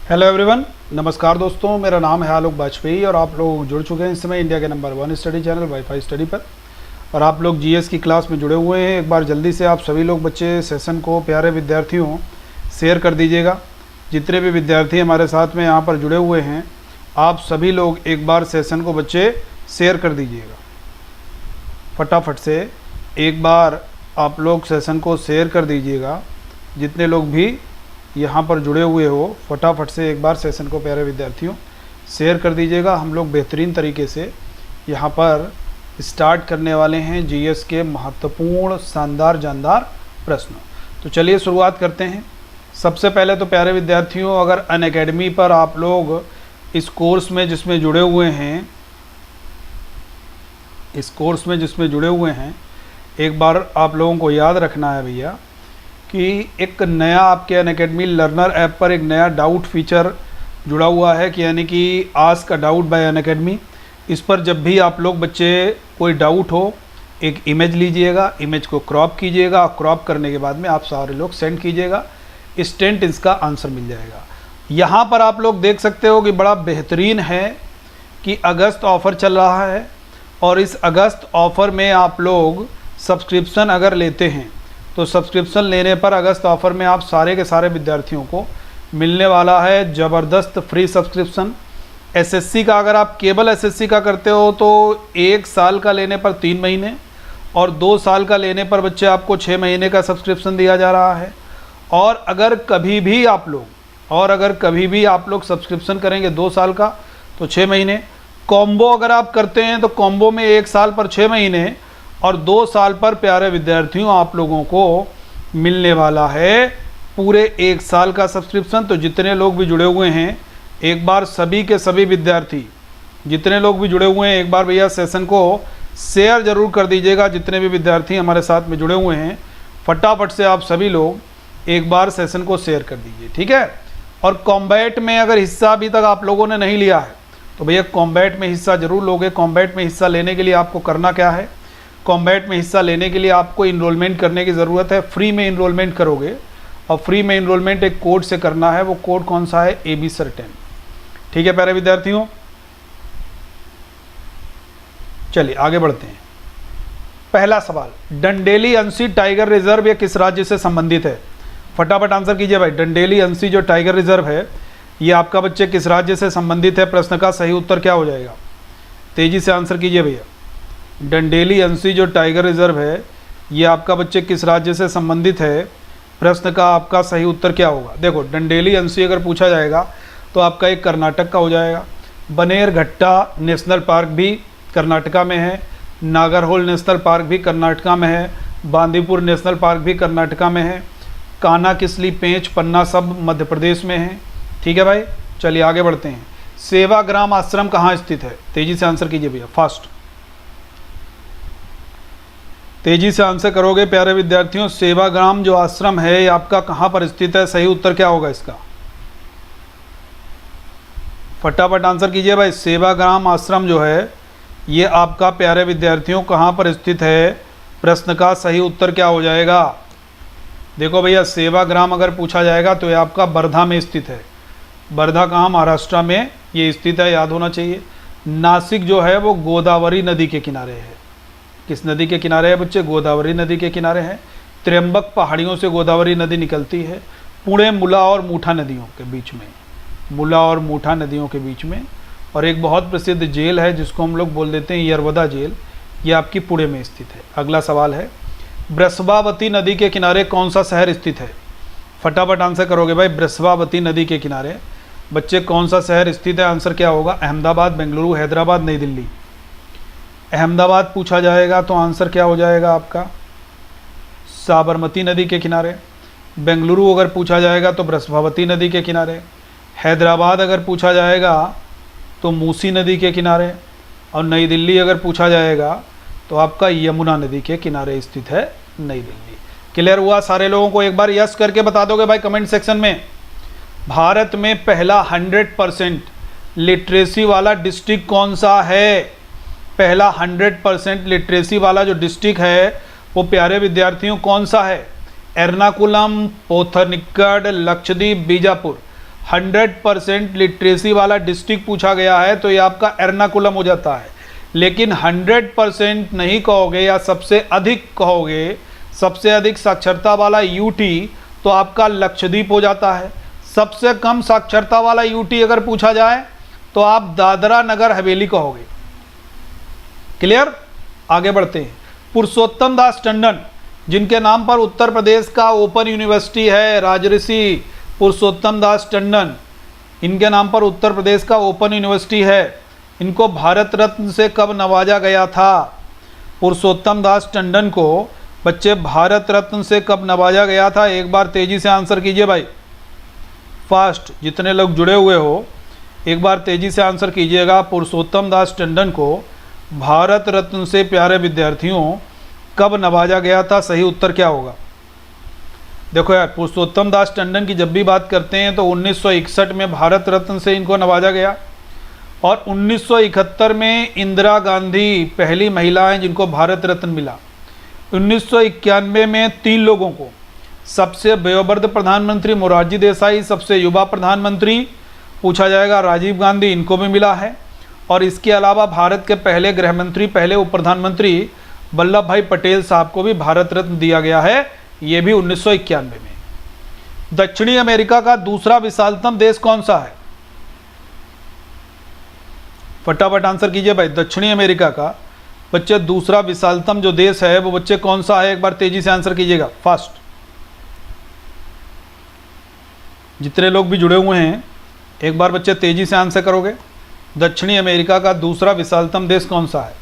Hello everyone, नमस्कार दोस्तों। मेरा नाम है आलोक वाजपेयी और आप लोग जुड़ चुके हैं इस समय इंडिया के number 1 study channel wifi study पर। और आप लोग जीएस की क्लास में जुड़े हुए हैं। एक बार जल्दी से आप सभी लोग बच्चे सेशन को प्यारे विद्यार्थियों शेयर कर दीजिएगा। जितने भी विद्यार्थी हमारे साथ में यहाँ पर जुड़े हुए हैं, आप सभी लोग एक बार सेशन को बच्चे शेयर कर दीजिएगा। फटाफट से एक बार आप लोग सेशन को शेयर कर दीजिएगा। जितने लोग भी यहाँ पर जुड़े हुए हो, फटाफट से एक बार सेशन को प्यारे विद्यार्थियों शेयर कर दीजिएगा। हम लोग बेहतरीन तरीके से यहाँ पर स्टार्ट करने वाले हैं जीएस के महत्वपूर्ण शानदार जानदार प्रश्न। तो चलिए शुरुआत करते हैं। सबसे पहले तो प्यारे विद्यार्थियों, अगर अनअकैडमी पर आप लोग इस कोर्स में जिसमें जुड़े हुए हैं, एक बार आप लोगों को याद रखना है भैया कि एक नया आपके अनअकैडमी लर्नर ऐप पर एक नया डाउट फीचर जुड़ा हुआ है, कि यानी कि ask a doubt bye Unacademy. इस पर जब भी आप लोग बच्चे कोई डाउट हो, एक इमेज लीजिएगा, इमेज को क्रॉप कीजिएगा। क्रॉप करने के बाद में आप सारे लोग सेंड कीजिएगा, इंस्टेंट इसका आंसर मिल जाएगा। यहाँ पर आप लोग देख सकते हो कि बड़ा बेहतरीन है कि अगस्त ऑफ़र चल रहा है, और इस अगस्त ऑफ़र में आप लोग सब्सक्रिप्शन अगर लेते हैं तो सब्सक्रिप्शन लेने पर अगस्त ऑफ़र में आप सारे के सारे विद्यार्थियों को मिलने वाला है ज़बरदस्त फ्री सब्सक्रिप्शन। एसएससी का अगर आप केवल एसएससी का करते हो तो 1 साल का लेने पर 3 महीने, और 2 साल का लेने पर बच्चे आपको 6 महीने का सब्सक्रिप्शन दिया जा रहा है। और अगर कभी भी आप लोग सब्सक्रिप्शन करेंगे 2 साल का तो 6 महीने। कॉम्बो अगर आप करते हैं तो कॉम्बो में 1 साल पर 6 महीने और 2 साल पर प्यारे विद्यार्थियों आप लोगों को मिलने वाला है पूरे 1 साल का सब्सक्रिप्शन। तो जितने लोग भी जुड़े हुए हैं, एक बार सभी के सभी विद्यार्थी जितने लोग भी जुड़े हुए हैं, एक बार भैया सेशन को शेयर ज़रूर कर दीजिएगा। जितने भी विद्यार्थी हमारे साथ में जुड़े हुए हैं, फटाफट से आप सभी लोग एक बार सेशन को शेयर कर दीजिए, ठीक है। और कॉम्बैट में अगर हिस्सा अभी तक आप लोगों ने नहीं लिया है तो भैया कॉम्बैट में हिस्सा ज़रूर लोगे। कॉम्बैट में हिस्सा लेने के लिए आपको करना क्या है? कॉम्बैट में हिस्सा लेने के लिए आपको इनरोलमेंट करने की ज़रूरत है। फ्री में इनरोलमेंट करोगे, और फ्री में इनरोलमेंट एक कोड से करना है। वो कोड कौन सा है? AB सर्टेन, ठीक है प्यारे विद्यार्थियों। चलिए आगे बढ़ते हैं। पहला सवाल, डंडेली अंशी टाइगर रिजर्व ये किस राज्य से संबंधित है? फटाफट आंसर कीजिए भाई। डंडेली अंशी जो टाइगर रिजर्व है, ये आपका बच्चे किस राज्य से संबंधित है? प्रश्न का सही उत्तर क्या हो जाएगा? तेजी से आंसर कीजिए भैया। डंडेली अंशी जो टाइगर रिजर्व है, ये आपका बच्चे किस राज्य से संबंधित है? प्रश्न का आपका सही उत्तर क्या होगा? देखो, डंडेली अंशी अगर पूछा जाएगा तो आपका एक कर्नाटक का हो जाएगा। बनेरघट्टा नेशनल पार्क भी कर्नाटका में है, नागरहोल नेशनल पार्क भी कर्नाटका में है, बांदीपुर नेशनल पार्क भी कर्नाटका में है, कान्हा किसली पेंच पन्ना सब मध्य प्रदेश में है, ठीक है भाई। चलिए आगे बढ़ते हैं। सेवाग्राम आश्रम कहाँ स्थित है? तेजी से आंसर कीजिए भैया, फास्ट तेजी से आंसर करोगे प्यारे विद्यार्थियों। सेवाग्राम जो आश्रम है ये आपका कहाँ पर स्थित है? सही उत्तर क्या होगा इसका? फटाफट आंसर कीजिए भाई। सेवाग्राम आश्रम जो है ये आपका प्यारे विद्यार्थियों कहाँ पर स्थित है? प्रश्न का सही उत्तर क्या हो जाएगा? देखो भैया, सेवाग्राम अगर पूछा जाएगा तो ये आपका वर्धा में स्थित है। वर्धा कहाँ? महाराष्ट्र में ये स्थित है, याद होना चाहिए। नासिक जो है वो गोदावरी नदी के किनारे है। किस नदी के किनारे है बच्चे? गोदावरी नदी के किनारे है। त्र्यंबक पहाड़ियों से गोदावरी नदी निकलती है। पुणे मुला और मूठा नदियों के बीच में, और एक बहुत प्रसिद्ध जेल है जिसको हम लोग बोल देते हैं यरवदा जेल, ये आपकी पुणे में स्थित है। अगला सवाल है, ब्रसवावती नदी के किनारे कौन सा शहर स्थित है? फटाफट आंसर करोगे भाई। ब्रसवावती नदी के किनारे बच्चे कौन सा शहर स्थित है? आंसर क्या होगा? अहमदाबाद, बेंगलुरु, हैदराबाद, नई दिल्ली। अहमदाबाद पूछा जाएगा तो आंसर क्या हो जाएगा आपका? साबरमती नदी के किनारे। बेंगलुरु अगर पूछा जाएगा तो ब्रसवावती नदी के किनारे। हैदराबाद अगर पूछा जाएगा तो मूसी नदी के किनारे। और नई दिल्ली अगर पूछा जाएगा तो आपका यमुना नदी के किनारे स्थित है नई दिल्ली। क्लियर हुआ? सारे लोगों को एक बार यस करके बता दोगे भाई कमेंट सेक्शन में। भारत में पहला 100% लिटरेसी वाला डिस्ट्रिक्ट कौन सा है? पहला 100% लिटरेसी वाला जो डिस्ट्रिक्ट है वो प्यारे विद्यार्थियों कौन सा है? एर्नाकुलम, पोथनिक्कड़, लक्षद्वीप, बीजापुर। 100% लिटरेसी वाला डिस्ट्रिक्ट पूछा गया है तो ये आपका एर्नाकुलम हो जाता है। लेकिन 100% नहीं कहोगे या सबसे अधिक कहोगे, सबसे अधिक साक्षरता वाला यूटी, तो आपका लक्षद्वीप हो जाता है। सबसे कम साक्षरता वाला यूटी अगर पूछा जाए तो आप दादरा नगर हवेली कहोगे। क्लियर? आगे बढ़ते हैं। पुरुषोत्तम दास टंडन, जिनके नाम पर उत्तर प्रदेश का ओपन यूनिवर्सिटी है, राजऋषि पुरुषोत्तम दास टंडन, इनके नाम पर उत्तर प्रदेश का ओपन यूनिवर्सिटी है। इनको भारत रत्न से कब नवाजा गया था? पुरुषोत्तम दास टंडन को बच्चे भारत रत्न से कब नवाजा गया था? एक बार तेजी से आंसर कीजिए भाई, फास्ट, जितने लोग जुड़े हुए हो एक बार तेजी से आंसर कीजिएगा। पुरुषोत्तम दास टंडन को भारत रत्न से प्यारे विद्यार्थियों कब नवाजा गया था? सही उत्तर क्या होगा? देखो यार, पुरुषोत्तम दास टंडन की जब भी बात करते हैं तो 1961 में भारत रत्न से इनको नवाजा गया और 1971 में इंदिरा गांधी पहली महिला हैं जिनको भारत रत्न मिला। 1991 में 3 लोगों को, सबसे वयोवृद्ध प्रधानमंत्री मोरारजी देसाई, सबसे युवा प्रधानमंत्री पूछा जाएगा राजीव गांधी, इनको भी मिला है। और इसके अलावा भारत के पहले गृह मंत्री, पहले उप प्रधानमंत्री वल्लभ भाई पटेल साहब को भी भारत रत्न दिया गया है, ये भी 1991 में। दक्षिणी अमेरिका का दूसरा विशालतम देश कौन सा है? फटाफट आंसर कीजिए भाई। दक्षिणी अमेरिका का बच्चे दूसरा विशालतम जो देश है वो बच्चे कौन सा है? एक बार तेजी से आंसर कीजिएगा, फास्ट। जितने लोग भी जुड़े हुए हैं एक बार बच्चे तेजी से आंसर करोगे। दक्षिणी अमेरिका का दूसरा विशालतम देश कौन सा है?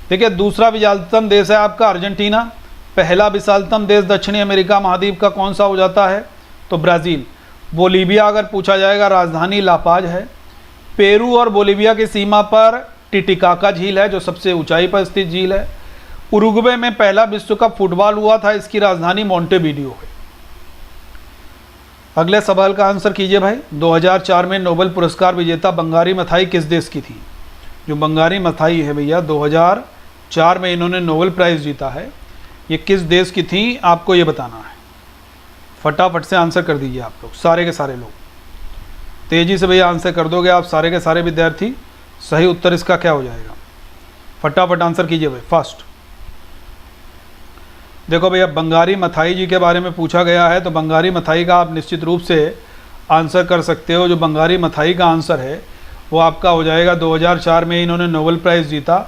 देखिए, दूसरा विशालतम देश है आपका अर्जेंटीना। पहला विशालतम देश दक्षिणी अमेरिका महाद्वीप का कौन सा हो जाता है? तो ब्राज़ील। बोलीविया अगर पूछा जाएगा, राजधानी लापाज है। पेरू और बोलीविया की सीमा पर टिटिकाका झील है जो सबसे ऊंचाई पर स्थित झील है। उरुग्वे में पहला विश्व कप फुटबॉल हुआ था, इसकी राजधानी मोंटेवीडियो है। अगले सवाल का आंसर कीजिए भाई। 2004 में नोबेल पुरस्कार विजेता बंगारी मथाई किस देश की थी? जो बंगारी मथाई है भैया, 2004 में इन्होंने नोबेल प्राइज़ जीता है, ये किस देश की थी आपको ये बताना है। फटाफट से आंसर कर दीजिए आप लोग, सारे के सारे लोग तेज़ी से भैया आंसर कर दोगे आप सारे के सारे विद्यार्थी। सही उत्तर इसका क्या हो जाएगा? फटाफट आंसर कीजिए भाई, फास्ट। देखो भैया, बंगारी मथाई जी के बारे में पूछा गया है तो बंगारी मथाई का आप निश्चित रूप से आंसर कर सकते हो। जो बंगारी मथाई का आंसर है वो आपका हो जाएगा 2004 में इन्होंने नोबेल प्राइज़ जीता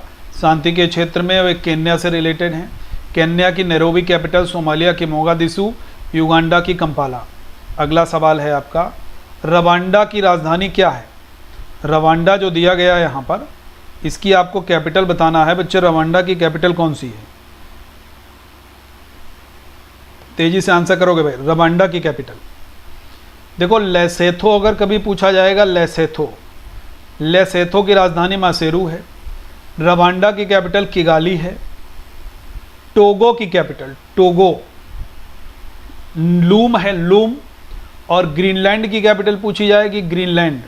शांति के क्षेत्र में। वे केन्या से रिलेटेड हैं। केन्या की नैरोबी कैपिटल, सोमालिया की मोगादिशु, युगांडा की कंपाला। अगला सवाल है आपका, रवांडा की राजधानी क्या है? रवांडा जो दिया गया है यहाँ पर, इसकी आपको कैपिटल बताना है बच्चे। रवांडा की कैपिटल कौन सी है? तेजी से आंसर करोगे भाई। रवांडा की कैपिटल देखो, लेसेथो अगर कभी पूछा जाएगा, लेसेथो, लेसेथो की राजधानी मासेरू है। रवांडा की कैपिटल किगाली है। टोगो की कैपिटल, टोगो, लूम है, लूम। और ग्रीनलैंड की कैपिटल पूछी जाएगी, ग्रीनलैंड,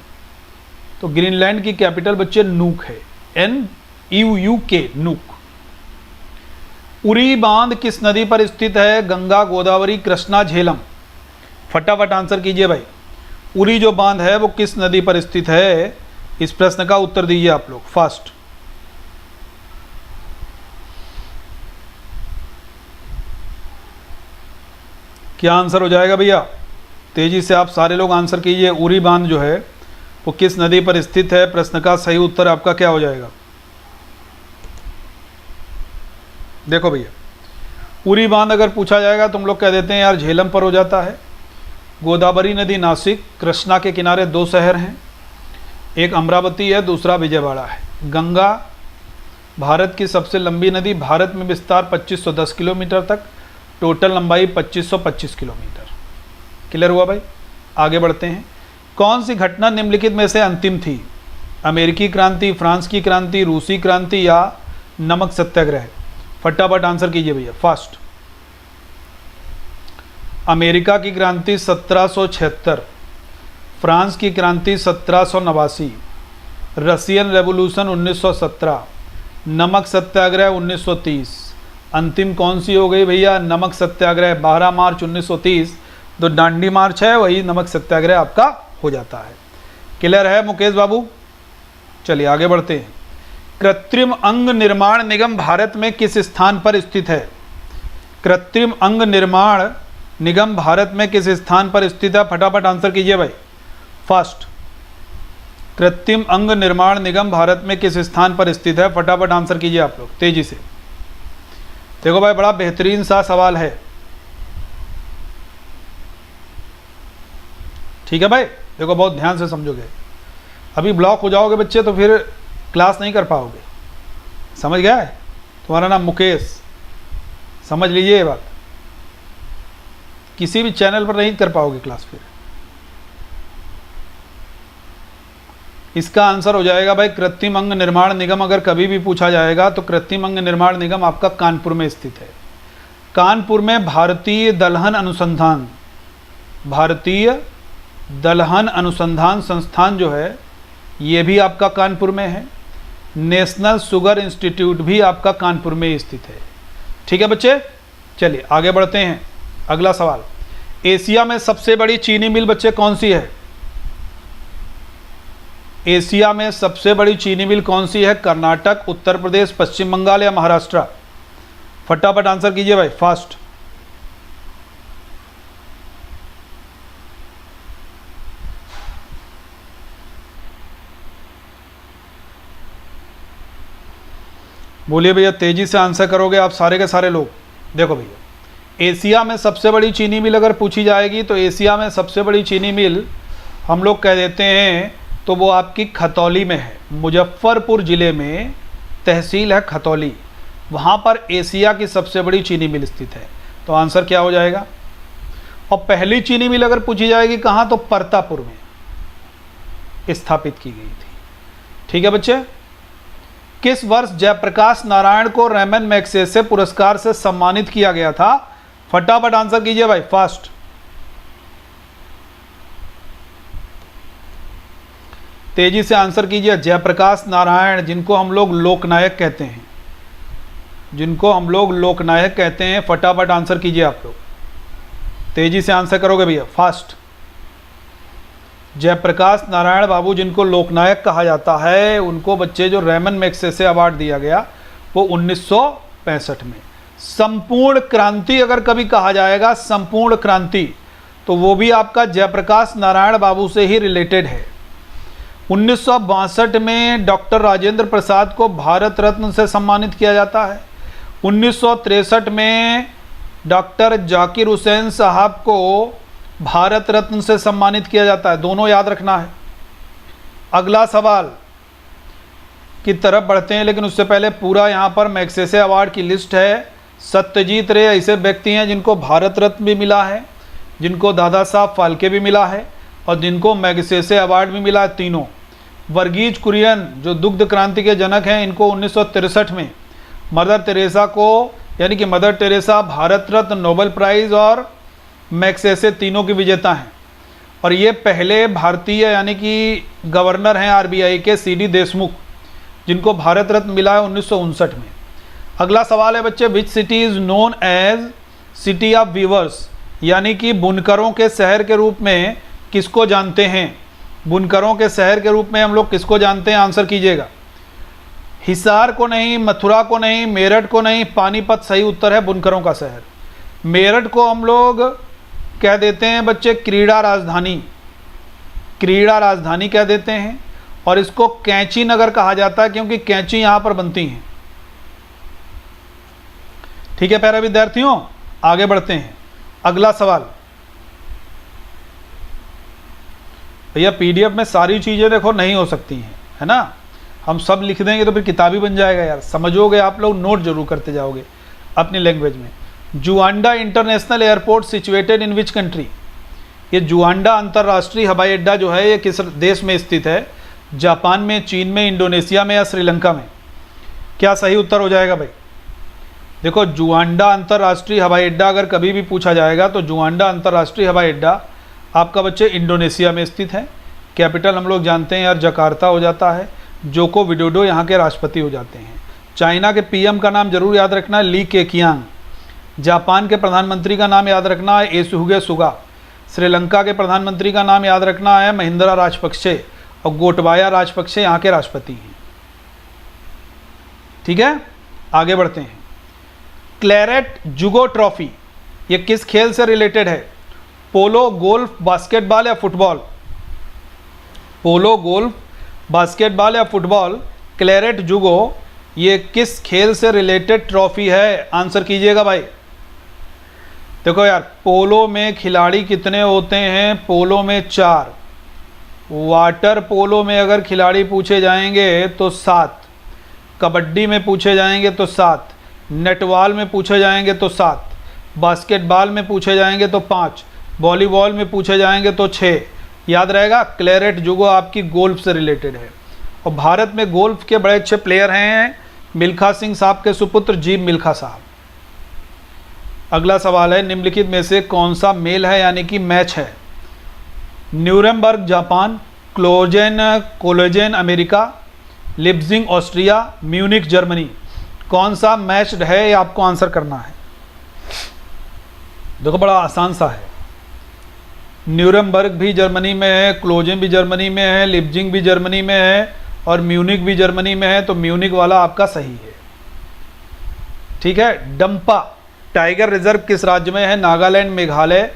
तो ग्रीनलैंड की कैपिटल बच्चे नूक है, NUUK, नूक। उरी बांध किस नदी पर स्थित है? गंगा, गोदावरी, कृष्णा, झेलम। फटाफट आंसर कीजिए भाई। उरी जो बांध है वो किस नदी पर स्थित है? इस प्रश्न का उत्तर दीजिए आप लोग, फास्ट। क्या आंसर हो जाएगा भैया? तेजी से आप सारे लोग आंसर कीजिए। उरी बांध जो है वो किस नदी पर स्थित है? प्रश्न का सही उत्तर आपका क्या हो जाएगा? देखो भैया, उरी बांध अगर पूछा जाएगा तुम लोग कह देते हैं यार झेलम पर हो जाता है। गोदावरी नदी नासिक, कृष्णा के किनारे 2 शहर हैं, एक अमरावती है, दूसरा विजयवाड़ा है। गंगा भारत की सबसे लंबी नदी, भारत में विस्तार 2510 किलोमीटर तक, टोटल लंबाई 2525 किलोमीटर। क्लियर हुआ भाई? आगे बढ़ते हैं। कौन सी घटना निम्नलिखित में से अंतिम थी? अमेरिकी क्रांति, फ्रांस की क्रांति, रूसी क्रांति या नमक सत्याग्रह? फटाफट आंसर कीजिए भैया, फास्ट। अमेरिका की क्रांति 1776, फ्रांस की क्रांति 1789, रशियन रेवोल्यूशन 1917, नमक सत्याग्रह 1930। अंतिम कौन सी हो गई भैया? नमक सत्याग्रह। 12 मार्च 1930 जो दांडी मार्च है वही नमक सत्याग्रह आपका हो जाता है। क्लियर है मुकेश बाबू? चलिए आगे बढ़ते हैं। कृत्रिम अंग निर्माण निगम भारत में किस स्थान पर स्थित है? कृत्रिम अंग निर्माण निगम भारत में किस स्थान पर स्थित है? फटाफट आंसर कीजिए भाई, फास्ट। कृत्रिम अंग निर्माण निगम भारत में किस स्थान पर स्थित है? फटाफट आंसर कीजिए आप लोग तेजी से। देखो भाई, बड़ा बेहतरीन सा सवाल है, ठीक है भाई। देखो बहुत ध्यान से समझोगे, अभी ब्लॉक हो जाओगे बच्चे तो फिर क्लास नहीं कर पाओगे। समझ गया है? तुम्हारा नाम मुकेश, समझ लीजिए ये बात, किसी भी चैनल पर नहीं कर पाओगे क्लास फिर। इसका आंसर हो जाएगा भाई कृत्रिम अंग निर्माण निगम। अगर कभी भी पूछा जाएगा तो कृत्रिम अंग निर्माण निगम आपका कानपुर में स्थित है। कानपुर में भारतीय दलहन अनुसंधान संस्थान जो है ये भी आपका कानपुर में है। नेशनल शुगर इंस्टीट्यूट भी आपका कानपुर में स्थित है। ठीक है बच्चे, चलिए आगे बढ़ते हैं। अगला सवाल, एशिया में सबसे बड़ी चीनी मिल बच्चे कौन सी है? एशिया में सबसे बड़ी चीनी मिल कौन सी है? कर्नाटक, उत्तर प्रदेश, पश्चिम बंगाल या महाराष्ट्र? फटाफट आंसर कीजिए भाई, फास्ट। बोलिए भैया, तेजी से आंसर करोगे आप सारे के सारे लोग। देखो भैया, एशिया में सबसे बड़ी चीनी मिल अगर पूछी जाएगी तो एशिया में सबसे बड़ी चीनी मिल हम लोग कह देते हैं तो वो आपकी खतौली में है। मुजफ्फरपुर ज़िले में तहसील है खतौली, वहाँ पर एशिया की सबसे बड़ी चीनी मिल स्थित है। तो आंसर क्या हो जाएगा? और पहली चीनी मिल अगर पूछी जाएगी कहाँ, तो परतापुर में स्थापित की गई थी। ठीक है बच्चे, किस वर्ष जयप्रकाश नारायण को रेमन मैग्सेसे पुरस्कार से सम्मानित किया गया था? फटाफट आंसर कीजिए भाई, फास्ट। तेजी से आंसर कीजिए। जयप्रकाश नारायण, जिनको हम लोग लोकनायक कहते हैं, फटाफट आंसर कीजिए आप लोग, तेजी से आंसर करोगे भैया, फास्ट। जयप्रकाश नारायण बाबू जिनको लोकनायक कहा जाता है, उनको बच्चे जो रेमन मैग्सेसे अवार्ड दिया गया वो 1965 में। संपूर्ण क्रांति अगर कभी कहा जाएगा, संपूर्ण क्रांति, तो वो भी आपका जयप्रकाश नारायण बाबू से ही रिलेटेड है। 1962 में डॉक्टर राजेंद्र प्रसाद को भारत रत्न से सम्मानित किया जाता है। 1963 में डॉक्टर जाकिर हुसैन साहब को भारत रत्न से सम्मानित किया जाता है। दोनों याद रखना है। अगला सवाल की तरफ बढ़ते हैं, लेकिन उससे पहले पूरा यहाँ पर मैग्सेसे अवार्ड की लिस्ट है। सत्यजीत रे ऐसे व्यक्ति हैं जिनको भारत रत्न भी मिला है, जिनको दादा साहब फाल्के भी मिला है और जिनको मैग्सेसे अवार्ड भी मिला है, तीनों। वर्गीज कुरियन जो दुग्ध क्रांति के जनक हैं, इनको 1963 में मदर टेरेसा को, यानी कि mother Teresa, Bharat Ratna, Nobel prize और मैग्सेसे तीनों की विजेता हैं। और ये पहले भारतीय यानी कि गवर्नर हैं आरबीआई के सीडी देशमुख, जिनको भारत रत्न मिला है 1959 में। अगला सवाल है बच्चे, which city is known as city of weavers, यानी कि बुनकरों के शहर के रूप में किसको जानते हैं? बुनकरों के शहर के रूप में हम लोग किसको जानते हैं? आंसर कीजिएगा। हिसार को नहीं, मथुरा को नहीं, मेरठ को नहीं, पानीपत सही उत्तर है बुनकरों का शहर। मेरठ को हम लोग कह देते हैं बच्चे क्रीड़ा राजधानी कह देते हैं, और इसको कैंची नगर कहा जाता है क्योंकि कैंची यहाँ पर बनती हैं। ठीक है प्यारे विद्यार्थियों, आगे बढ़ते हैं। अगला सवाल भैया, पीडीएफ में सारी चीज़ें देखो नहीं हो सकती हैं, है ना। हम सब लिख देंगे तो फिर किताब ही बन जाएगा यार। समझोगे आप लोग, नोट जरूर करते जाओगे अपनी लैंग्वेज में। Juanda international airport situated in which country? ये जुआंडा अंतर्राष्ट्रीय हवाई अड्डा जो है ये किस देश में स्थित है? जापान में, चीन में, इंडोनेशिया में या श्रीलंका में? क्या सही उत्तर हो जाएगा भाई? देखो, जुआंडा अंतर्राष्ट्रीय हवाई अड्डा अगर कभी भी पूछा जाएगा तो जुआंडा अंतर्राष्ट्रीय हवाई अड्डा आपका बच्चे इंडोनेशिया में स्थित है। कैपिटल हम लोग जानते हैं यार, जकार्ता हो जाता है। जोको विडोडो यहाँ के राष्ट्रपति हो जाते हैं। चाइना के पीएम का नाम जरूर याद रखना है, ली केकियांग। जापान के प्रधानमंत्री का नाम याद रखना है, एसुगे सुगा। श्रीलंका के प्रधानमंत्री का नाम याद रखना है महिंद्रा राजपक्षे, और गोटबाया राजपक्षे यहाँ के राष्ट्रपति हैं। ठीक है, आगे बढ़ते हैं। क्लैरेट जुगो ट्रॉफी ये किस खेल से रिलेटेड है? पोलो, गोल्फ, बास्केटबॉल या फुटबॉल? पोलो, गोल्फ, बास्केटबॉल या फुटबॉल? क्लैरेट जुगो ये किस खेल से रिलेटेड ट्रॉफी है? आंसर कीजिएगा भाई। देखो यार, पोलो में खिलाड़ी कितने होते हैं? पोलो में 4। वाटर पोलो में अगर खिलाड़ी पूछे जाएंगे तो 7, कबड्डी में पूछे जाएंगे तो 7, नेटबॉल में पूछे जाएंगे तो 7, बास्केटबॉल में पूछे जाएंगे तो 5, वॉलीबॉल में पूछे जाएंगे तो 6। याद रहेगा, क्लैरेट जुगो आपकी गोल्फ से रिलेटेड है। और भारत में गोल्फ के बड़े अच्छे प्लेयर हैं मिल्खा सिंह साहब के सुपुत्र जी मिल्खा साहब। अगला सवाल है, निम्नलिखित में से कौन सा मेल है यानी कि मैच है? Nuremberg Japan, Cologne America, Leipzig Austria, Munich Germany. कौन सा मैच है ये आपको आंसर करना है। देखो बड़ा आसान सा है। न्यूरेमबर्ग भी जर्मनी में है, क्लोजेन भी जर्मनी में है, लिप्जिंग भी जर्मनी में है और म्यूनिख भी जर्मनी में है, तो म्यूनिख वाला आपका सही है। ठीक है। डंपा टाइगर रिजर्व किस राज्य में है? नागालैंड, मेघालय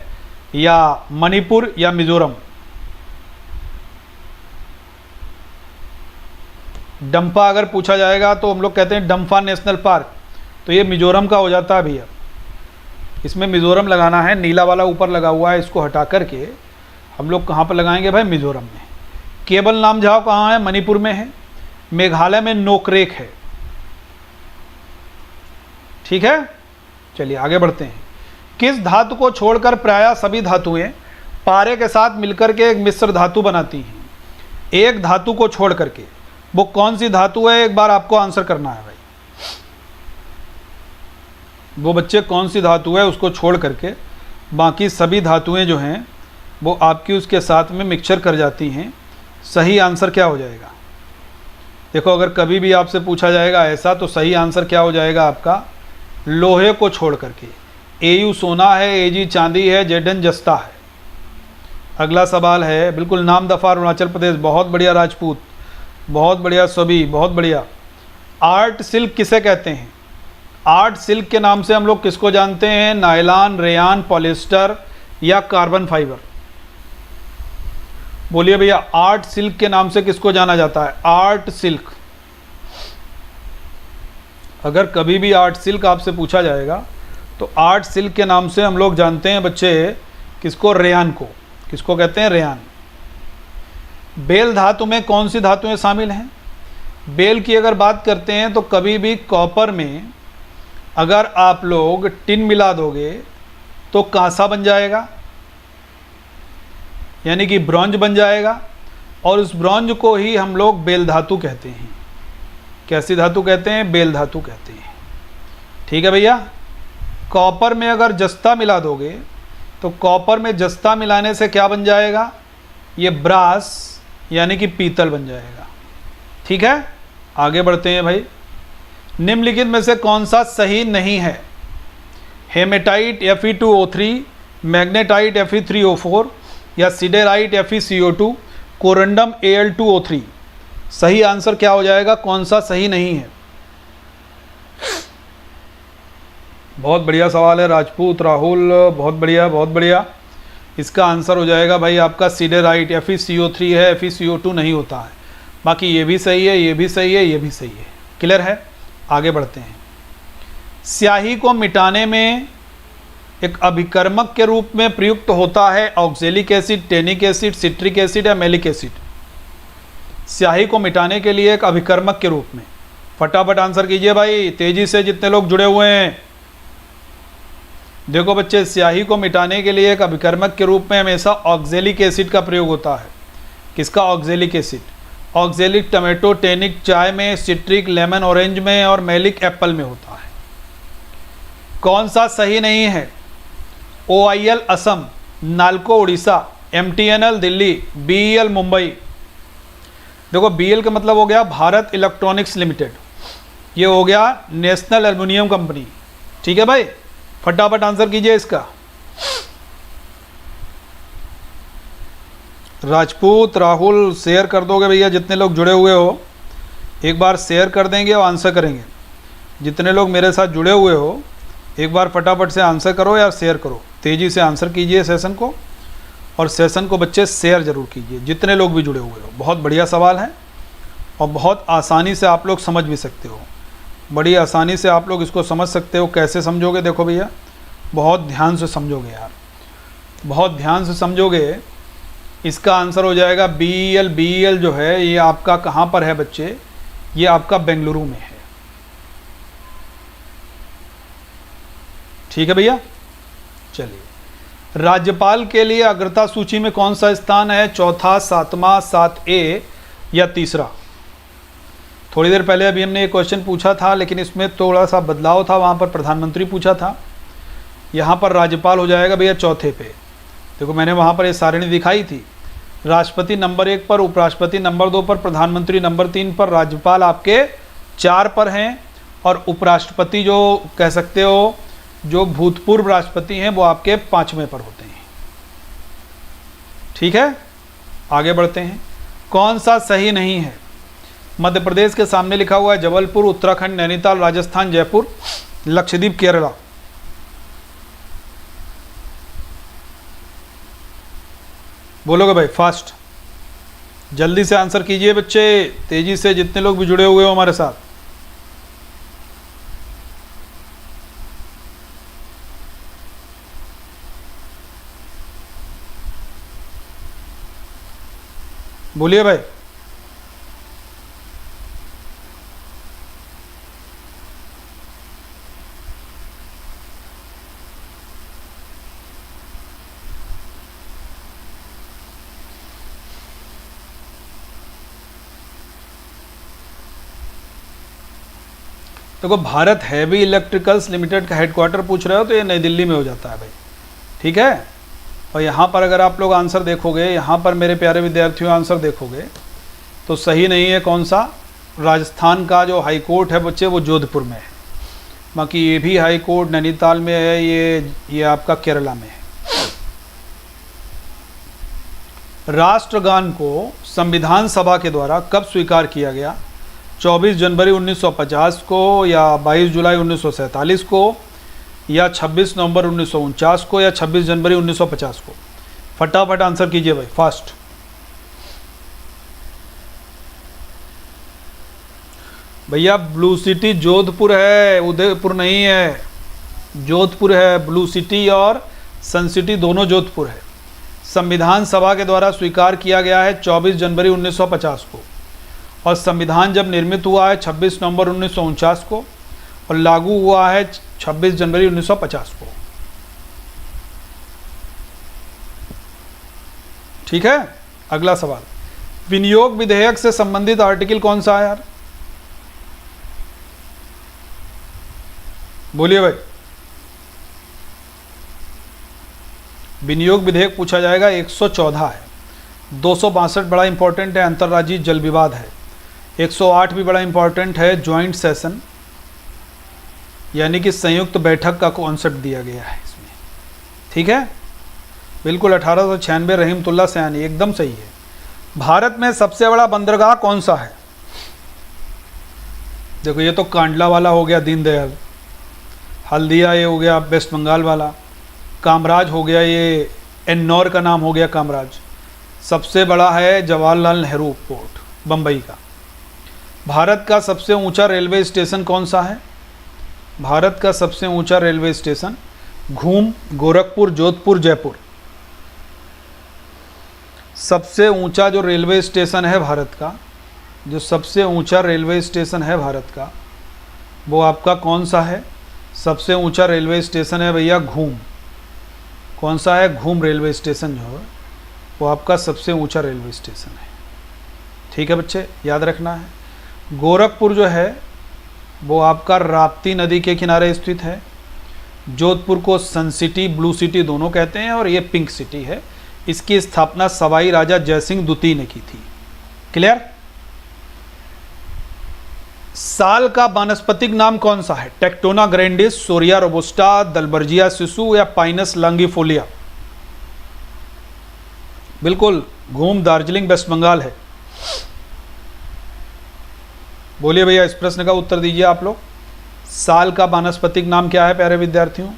या मणिपुर या मिजोरम? डंपा अगर पूछा जाएगा तो हम लोग कहते हैं डंफा नेशनल पार्क, तो ये मिजोरम का हो जाता है भैया। इसमें मिजोरम लगाना है, नीला वाला ऊपर लगा हुआ है, इसको हटा करके हम लोग कहाँ पर लगाएंगे भाई? मिजोरम में। केबल नामझाव कहाँ है? मणिपुर में है। मेघालय में नोकरेक है। ठीक है, चलिए आगे बढ़ते हैं। किस धातु को छोड़कर प्रायः सभी धातुएं पारे के साथ मिलकर के एक मिश्र धातु बनाती हैं? एक धातु को छोड़ करके, वो कौन सी धातु है? एक बार आपको आंसर करना है भाई। वो बच्चे कौन सी धातु है उसको छोड़ करके बाकी सभी धातुएं जो हैं वो आपकी उसके साथ में मिक्सचर कर जाती हैं। सही आंसर क्या हो जाएगा? देखो अगर कभी भी आपसे पूछा जाएगा ऐसा, तो सही आंसर क्या हो जाएगा आपका? लोहे को छोड़ करके। एयू सोना है, एजी चांदी है, जेडन जस्ता है। अगला सवाल है, बिल्कुल नाम दफा अरुणाचल प्रदेश, बहुत बढ़िया राजपूत, बहुत बढ़िया सभी, बहुत बढ़िया। आर्ट सिल्क किसे कहते हैं? आर्ट सिल्क के नाम से हम लोग किसको जानते हैं? नायलॉन, रेयान, पॉलिस्टर या कार्बन फाइबर? बोलिए भैया, आर्ट सिल्क के नाम से किसको जाना जाता है? Art silk. अगर कभी भी आर्ट सिल्क आपसे पूछा जाएगा तो आर्ट सिल्क के नाम से हम लोग जानते हैं बच्चे किसको? रेयान को। किसको कहते हैं? रेयान। बेल धातु में कौन सी धातुएं शामिल हैं? बेल की अगर बात करते हैं तो कभी भी कॉपर में अगर आप लोग टिन मिला दोगे तो कांसा बन जाएगा, यानी कि ब्रॉन्ज बन जाएगा, और उस ब्रॉन्ज को ही हम लोग बेल धातु कहते हैं। कैसी धातु कहते हैं? बेल धातु कहते हैं। ठीक है भैया। कॉपर में अगर जस्ता मिला दोगे तो कॉपर में जस्ता मिलाने से क्या बन जाएगा? ये ब्रास यानी कि पीतल बन जाएगा। ठीक है, आगे बढ़ते हैं भाई। निम्नलिखित में से कौन सा सही नहीं है? हेमेटाइट Fe2O3, मैग्नेटाइट Fe3O4 या सिडेराइट FeCO2, कोरंडम Al2O3? सही आंसर क्या हो जाएगा? कौन सा सही नहीं है? बहुत बढ़िया सवाल है राजपूत राहुल, बहुत बढ़िया, बहुत बढ़िया। इसका आंसर हो जाएगा भाई आपका सिडेराइट। FeCO3 है, FeCO2 नहीं होता है। बाकी ये भी सही है, ये भी सही है, ये भी सही है। क्लियर है, आगे बढ़ते हैं। स्याही को मिटाने में एक अभिकर्मक के रूप में प्रयुक्त होता है oxalic acid, tannic acid, citric acid या मैलिक एसिड? स्याही को मिटाने के लिए एक अभिकर्मक के रूप में। फटाफट आंसर कीजिए भाई, तेजी से जितने लोग जुड़े हुए हैं। देखो बच्चे, स्याही को मिटाने के लिए एक अभिकर्मक के रूप में हमेशा ऑक्जेलिक एसिड का प्रयोग होता है। किसका? Oxalic acid. Oxalic tomato, tannic चाय में, सिट्रिक लेमन ऑरेंज में और मैलिक एप्पल में होता है। कौन सा सही नहीं है? OIL Assam, NALCO Orissa, MTNL Delhi, BEL Mumbai. देखो BEL का मतलब हो गया भारत इलेक्ट्रॉनिक्स लिमिटेड, ये हो गया नेशनल एल्युमिनियम कंपनी। ठीक है भाई, फटाफट आंसर कीजिए इसका। राजपूत राहुल शेयर कर दोगे भैया, जितने लोग जुड़े हुए हो एक बार शेयर कर देंगे और आंसर करेंगे। जितने लोग मेरे साथ जुड़े हुए हो एक बार फटाफट से आंसर करो या शेयर करो, तेज़ी से आंसर कीजिए सेशन को, और सेशन को बच्चे शेयर ज़रूर कीजिए जितने लोग भी जुड़े हुए हो। बहुत बढ़िया सवाल है और बहुत आसानी से आप लोग समझ भी सकते हो, बड़ी आसानी से आप लोग इसको समझ सकते हो। कैसे समझोगे देखो भैया, बहुत ध्यान से समझोगे यार, बहुत ध्यान से समझोगे। इसका आंसर हो जाएगा BEL। BEL जो है ये आपका कहाँ पर है बच्चे, ये आपका बेंगलुरु में है। ठीक है भैया, चलिए। राज्यपाल के लिए अग्रता सूची में कौन सा स्थान है, चौथा, सातवां, 7A या तीसरा? थोड़ी देर पहले अभी हमने एक क्वेश्चन पूछा था लेकिन इसमें थोड़ा सा बदलाव था, वहाँ पर प्रधानमंत्री पूछा था, यहाँ पर राज्यपाल हो जाएगा भैया चौथे पे। देखो मैंने वहाँ पर ये सारणी दिखाई थी, राष्ट्रपति नंबर 1 पर, उपराष्ट्रपति नंबर 2 पर, प्रधानमंत्री नंबर 3 पर, राज्यपाल आपके 4 पर हैं, और उपराष्ट्रपति जो कह सकते हो जो भूतपूर्व राष्ट्रपति हैं वो आपके 5वें पर होते हैं। ठीक है, आगे बढ़ते हैं। कौन सा सही नहीं है? मध्य प्रदेश के सामने लिखा हुआ है जबलपुर, उत्तराखंड, नैनीताल, राजस्थान, जयपुर, लक्षद्वीप, केरला। बोलोगे भाई फास्ट, जल्दी से आंसर कीजिए बच्चे, तेजी से, जितने लोग भी जुड़े हुए हो हमारे साथ। बोलिए भाई। देखो भारत हैवी इलेक्ट्रिकल्स लिमिटेड का हेडक्वार्टर पूछ रहे हो तो ये नई दिल्ली में हो जाता है भाई। ठीक है, और यहाँ पर अगर आप लोग आंसर देखोगे, यहाँ पर मेरे प्यारे विद्यार्थियों आंसर देखोगे तो सही नहीं है। कौन सा? राजस्थान का जो हाई कोर्ट है बच्चे वो जोधपुर में है, बाकी ये भी हाई कोर्ट नैनीताल में है, ये आपका केरला में है। राष्ट्रगान को संविधान सभा के द्वारा कब स्वीकार किया गया? 24 जनवरी 1950 को, या 22 जुलाई 1947 को, या 26 नवंबर 1949 को, या 26 जनवरी 1950 को? फटाफट आंसर कीजिए भाई, फास्ट। भैया ब्लू सिटी जोधपुर है, उदयपुर नहीं है, जोधपुर है। ब्लू सिटी और सन सिटी दोनों जोधपुर है। संविधान सभा के द्वारा स्वीकार किया गया है 24 जनवरी 1950 को, और संविधान जब निर्मित हुआ है 26 नवंबर 1949 को, और लागू हुआ है 26 जनवरी 1950 को। ठीक है, अगला सवाल, विनियोग विधेयक से संबंधित आर्टिकल कौन सा है यार? बोलिए भाई। विनियोग विधेयक पूछा जाएगा, 114 है। 262 बड़ा इंपॉर्टेंट है, अंतर्राज्यीय जल विवाद है। 108 भी बड़ा इंपॉर्टेंट है, ज्वाइंट सेशन, यानी कि संयुक्त बैठक का कॉन्सेप्ट दिया गया है इसमें। ठीक है, बिल्कुल 1896 रहीमतुल्लाह सयानी, एकदम सही है। भारत में सबसे बड़ा बंदरगाह कौन सा है? देखो ये तो कांडला वाला हो गया दीनदयाल, हल्दिया ये हो गया वेस्ट बंगाल वाला, कामराज हो गया, ये एन्नौर का नाम हो गया कामराज। सबसे बड़ा है जवाहरलाल नेहरू पोर्ट, बम्बई का। भारत का सबसे ऊंचा रेलवे स्टेशन कौन सा है? भारत का सबसे ऊंचा रेलवे स्टेशन घूम, गोरखपुर, जोधपुर, जयपुर। सबसे ऊंचा जो रेलवे स्टेशन है भारत का, जो सबसे ऊंचा रेलवे स्टेशन है भारत का, वो आपका कौन सा है? सबसे ऊंचा रेलवे स्टेशन है भैया घूम। कौन सा है? घूम रेलवे स्टेशन जो है वो आपका सबसे ऊंचा रेलवे स्टेशन है। ठीक है बच्चे, याद रखना है। गोरखपुर जो है वो आपका राप्ती नदी के किनारे स्थित है। जोधपुर को सन सिटी, ब्लू सिटी दोनों कहते हैं, और ये पिंक सिटी है। इसकी स्थापना सवाई राजा जयसिंह द्वितीय ने की थी। क्लियर? साल का वानस्पतिक नाम कौन सा है? टेक्टोना ग्रैंडिस, सोरिया रोबस्टा, दलबर्जिया शिशु, या पाइनस लॉन्गिफोलिया? बिल्कुल घूम दार्जिलिंग वेस्ट बंगाल है। बोलिए भैया, इस प्रश्न का उत्तर दीजिए आप लोग। साल का वानस्पतिक नाम क्या है प्यारे विद्यार्थियों?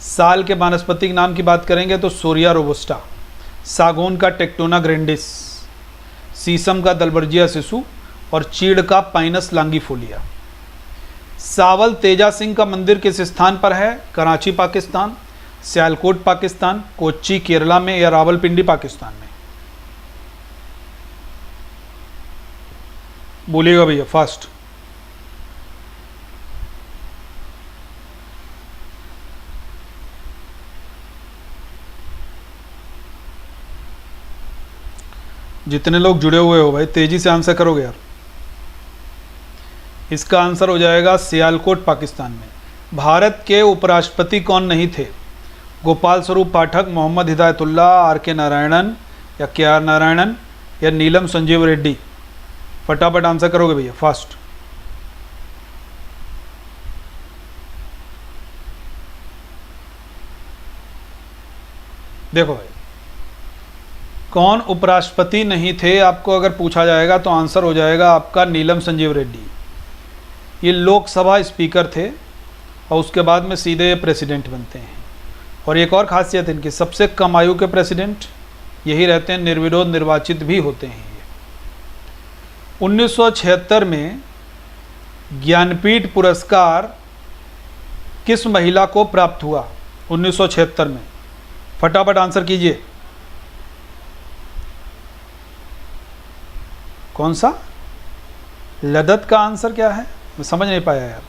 साल के वानस्पतिक नाम की बात करेंगे तो सोरिया रोबस्टा, सागौन का टेक्टोना ग्रैंडिस, शीशम का दलबर्जिया सिसु और चीड़ का पाइनस लांगीफोलिया। सावल तेजा सिंह का मंदिर किस स्थान पर है? कराची पाकिस्तान, सियालकोट पाकिस्तान, कोच्चि केरला में या रावलपिंडी पाकिस्तान में? बोलिएगा भैया फास्ट। जितने लोग जुड़े हुए हो भाई तेजी से आंसर करोगे यार। इसका आंसर हो जाएगा सियालकोट पाकिस्तान में। भारत के उपराष्ट्रपति कौन नहीं थे? गोपाल स्वरूप पाठक, मोहम्मद हिदायतुल्लाह, आर के नारायणन या के आर नारायणन या नीलम संजीव रेड्डी? फटाफट आंसर करोगे भैया फास्ट। देखो भाई, कौन उपराष्ट्रपति नहीं थे आपको अगर पूछा जाएगा तो आंसर हो जाएगा आपका नीलम संजीव रेड्डी। ये लोकसभा स्पीकर थे और उसके बाद में सीधे प्रेसिडेंट बनते हैं। और एक और खासियत इनकी, सबसे कम आयु के प्रेसिडेंट यही रहते हैं, निर्विरोध निर्वाचित भी होते हैं। 1976 में ज्ञानपीठ पुरस्कार किस महिला को प्राप्त हुआ? 1976 में फटाफट आंसर कीजिए। कौन सा? लदत का आंसर क्या है? मैं समझ नहीं पाया यार।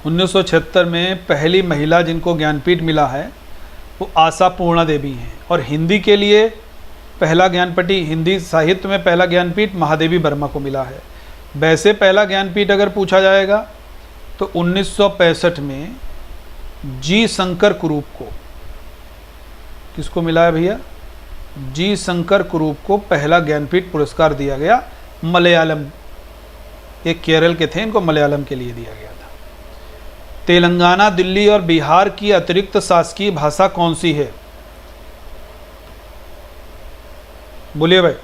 1976 में पहली महिला जिनको ज्ञानपीठ मिला है वो आशा पूर्णा देवी हैं। और हिंदी के लिए पहला ज्ञानपीठ, हिंदी साहित्य में पहला ज्ञानपीठ महादेवी वर्मा को मिला है। वैसे पहला ज्ञानपीठ अगर पूछा जाएगा तो 1965 में जी शंकर कुरूप को, किसको मिला है भैया? जी शंकर कुरूप को पहला ज्ञानपीठ पुरस्कार दिया गया। मलयालम, ये केरल के थे, इनको मलयालम के लिए दिया गया था। तेलंगाना, दिल्ली और बिहार की अतिरिक्त शासकीय भाषा कौन सी है? बोलिए भाई।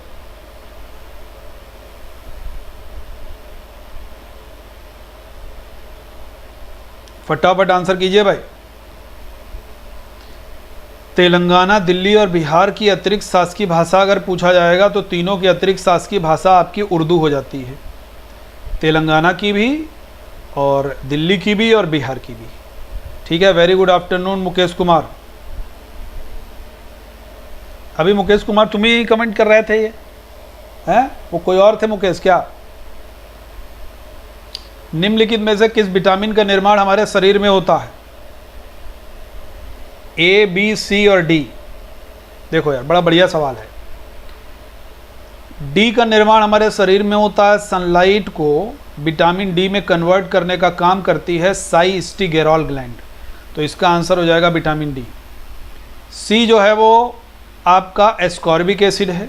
फटाफट आंसर कीजिए भाई। तेलंगाना, दिल्ली और बिहार की अतिरिक्त शासकीय भाषा अगर पूछा जाएगा तो तीनों की अतिरिक्त शासकीय भाषा आपकी उर्दू हो जाती है। तेलंगाना की भी और दिल्ली की भी और बिहार की भी। ठीक है, very good afternoon Mukesh Kumar. अभी मुकेश कुमार तुम ही कमेंट कर रहे थे ये हैं? वो कोई और थे मुकेश क्या? निम्नलिखित में से किस विटामिन का निर्माण हमारे शरीर में होता है? ए, बी, सी और डी। देखो यार, बड़ा बढ़िया सवाल है। डी का निर्माण हमारे शरीर में होता है। सनलाइट को विटामिन डी में कन्वर्ट करने का काम करती है साइस्टिगेरॉल ग्लैंड, तो इसका आंसर हो जाएगा विटामिन डी। सी जो है वो आपका एस्कॉर्बिक एसिड है।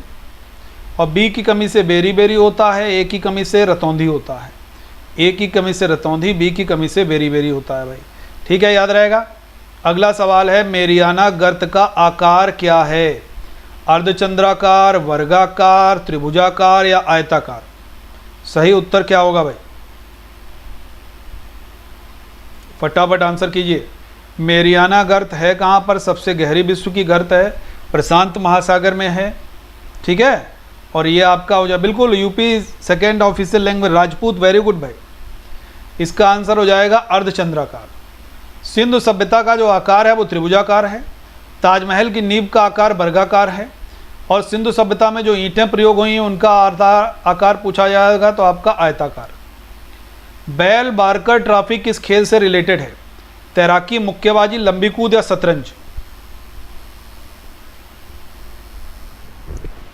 और बी की कमी से बेरी होता है, ए की कमी से रतौंधी होता है। ए की कमी से रतौंधी, बी की कमी से बेरी होता है भाई। ठीक है, याद रहेगा। अगला सवाल है, मेरियाना गर्त का आकार क्या है? अर्धचंद्राकार, वर्गाकार, त्रिभुजाकार या आयताकार? सही उत्तर क्या होगा भाई? फटाफट आंसर कीजिए। मेरियाना गर्त है कहाँ पर? सबसे गहरी विश्व की गर्त है, प्रशांत महासागर में है। ठीक है, और ये आपका हो जाए बिल्कुल UP second official language Rajput. Very good भाई। इसका आंसर हो जाएगा अर्धचंद्राकार। सिंधु सभ्यता का जो आकार है वो त्रिभुजाकार है। ताजमहल की नींव का आकार वर्गाकार है। और सिंधु सभ्यता में जो ईंटें प्रयोग हुई हैं उनका आकार पूछा जाएगा तो आपका आयताकार। बेल बार्कर ट्रॉफी किस खेल से रिलेटेड है? तैराकी, मुक्केबाजी, लंबी कूद या शतरंज?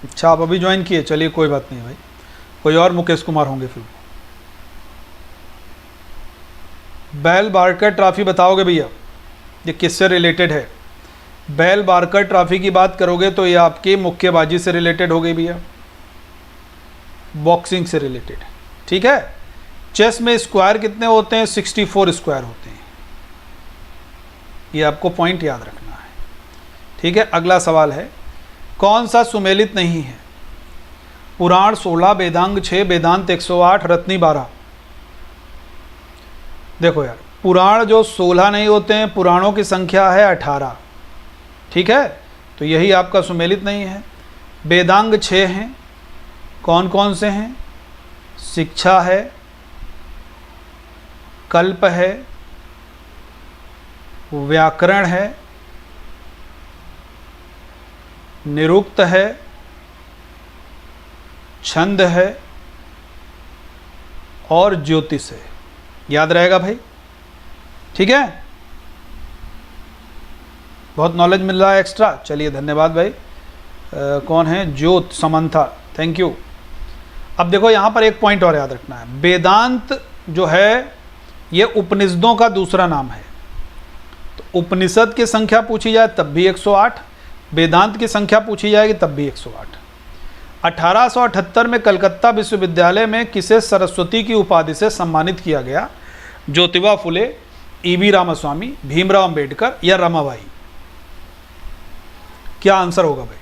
अच्छा, आप अभी ज्वाइन किए, चलिए कोई बात नहीं भाई। कोई और मुकेश कुमार होंगे फिर। बेल बार्कर ट्रॉफी बताओगे भैया, ये किससे रिलेटेड है? बेल बार्कर ट्रॉफी की बात करोगे तो ये आपकी मुक्केबाजी से रिलेटेड हो गई भैया, बॉक्सिंग से रिलेटेड। ठीक है, चेस में स्क्वायर कितने होते हैं? 64 स्क्वायर होते हैं। ये आपको पॉइंट याद रखना है। ठीक है, अगला सवाल है, कौन सा सुमेलित नहीं है? पुराण 16, वेदांग 6, वेदांत 108, रत्नी 12। देखो यार, पुराण जो 16 नहीं होते हैं, पुराणों की संख्या है 18, ठीक है, तो यही आपका सुमेलित नहीं है। वेदांग 6 हैं, कौन कौन से हैं? शिक्षा है, कल्प है, व्याकरण है, निरुक्त है, छंद है और ज्योतिष है। याद रहेगा भाई, ठीक है? बहुत नॉलेज मिल रहा है एक्स्ट्रा। चलिए धन्यवाद भाई। कौन है? ज्योत समंथा, थैंक यू। अब देखो यहाँ पर एक पॉइंट और याद रखना है, वेदांत जो है ये उपनिषदों का दूसरा नाम है। तो उपनिषद की संख्या पूछी जाए तब भी 108, वेदांत की संख्या पूछी जाएगी तब भी 108। 1878 में कलकत्ता विश्वविद्यालय में किसे सरस्वती की उपाधि से सम्मानित किया गया? ज्योतिबा फुले, ईवी रामास्वामी, भीमराव अंबेडकर या रमाबाई? क्या आंसर होगा भाई?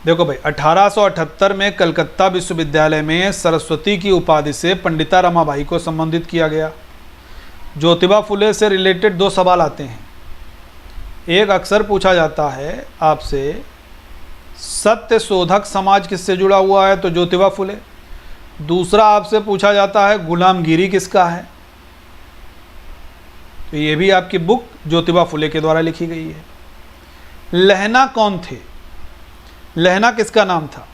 देखो भाई, 1878 में कलकत्ता विश्वविद्यालय में सरस्वती की उपाधि से पंडिता रमाबाई को संबोधित किया गया। ज्योतिबा फुले से रिलेटेड 2 सवाल आते हैं। एक अक्सर पूछा जाता है आपसे, सत्य शोधक समाज किससे जुड़ा हुआ है? तो ज्योतिबा फुले। दूसरा आपसे पूछा जाता है गुलामगिरी किसका है? तो ये भी आपकी बुक ज्योतिबा फुले के द्वारा लिखी गई है। लहना कौन थे? लहना किसका नाम था?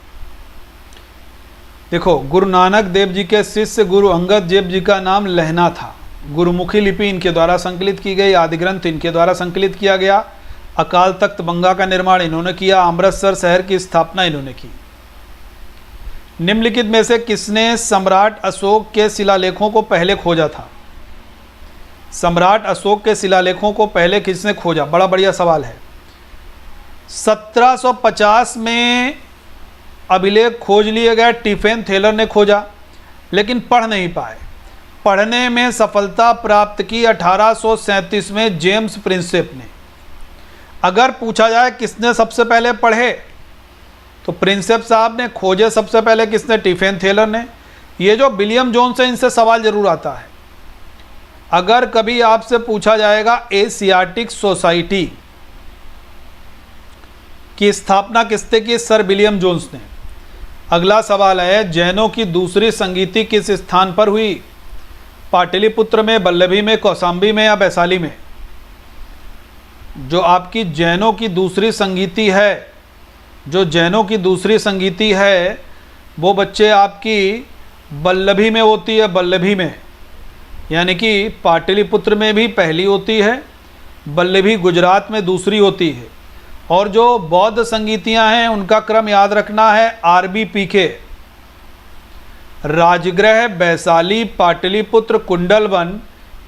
देखो, गुरु नानक देव जी के शिष्य गुरु अंगद देव जी का नाम लहना था। गुरुमुखी लिपि इनके द्वारा संकलित की गई, आदि ग्रंथ इनके द्वारा संकलित किया गया, अकाल तख्त बंगा का निर्माण इन्होंने किया, अमृतसर शहर की स्थापना इन्होंने की। निम्नलिखित में से किसने सम्राट अशोक के शिलालेखों को पहले खोजा था? सम्राट अशोक के शिलालेखों को पहले किसने खोजा? बड़ा बढ़िया सवाल है। 1750 में अभिलेख खोज लिए गए, टिफेन थेलर ने खोजा, लेकिन पढ़ नहीं पाए। पढ़ने में सफलता प्राप्त की 1837 में जेम्स प्रिंसेप ने। अगर पूछा जाए किसने सबसे पहले पढ़े, तो प्रिंसेप साहब ने खोजे सबसे पहले। किसने? टिफेन थेलर ने। ये जो विलियम जोन्स है, इनसे सवाल जरूर आता है। अगर कभी आपसे पूछा जाएगा एशियाटिक सोसाइटी की स्थापना किसने की? सर विलियम जोन्स ने। अगला सवाल है, जैनों की दूसरी संगीति किस स्थान पर हुई? पाटलिपुत्र में, वल्लभी में, कौशाम्बी में या वैशाली में? जो आपकी जैनों की दूसरी संगीति है, जो जैनों की दूसरी संगीति है, वो बच्चे आपकी वल्लभी में होती है, वल्लभी में। यानी कि पाटलिपुत्र में भी पहली होती है, वल्लभी गुजरात में दूसरी होती है। और जो बौद्ध संगीतियां हैं उनका क्रम याद रखना है, RBPK, राजगृह, वैशाली, पाटलिपुत्र, कुंडलवन,